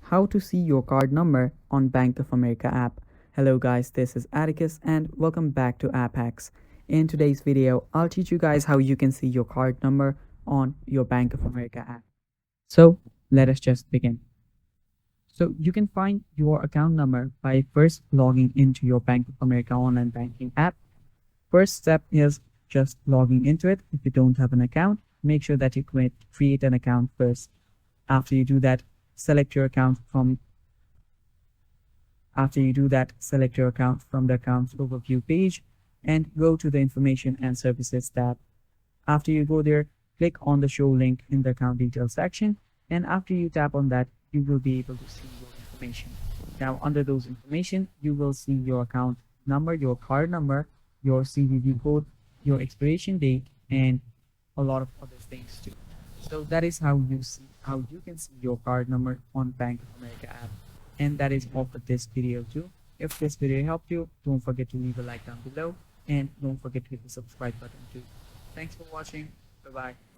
How to see your card number on Bank of America app. Hello guys, this is Atticus and welcome back to App Hacks. In today's video, I'll teach you guys how you can see your card number on your Bank of America app. So let us just begin. So you can find your account number by first logging into your Bank of America online banking app. First step is just logging into it. If you don't have an account, make sure that you create an account first. After you do that, select your account from the accounts overview page and go to the information and services tab. After you go there, click on the show link in the account details section, and after you tap on that, you will be able to see your information. Now under those information, you will see your account number, your card number, your CVV code, your expiration date, and a lot of other things too. So that is how you can see your card number on Bank of America app. And that is all for this video too. If this video helped you, don't forget to leave a like down below and don't forget to hit the subscribe button too. Thanks for watching. Bye bye.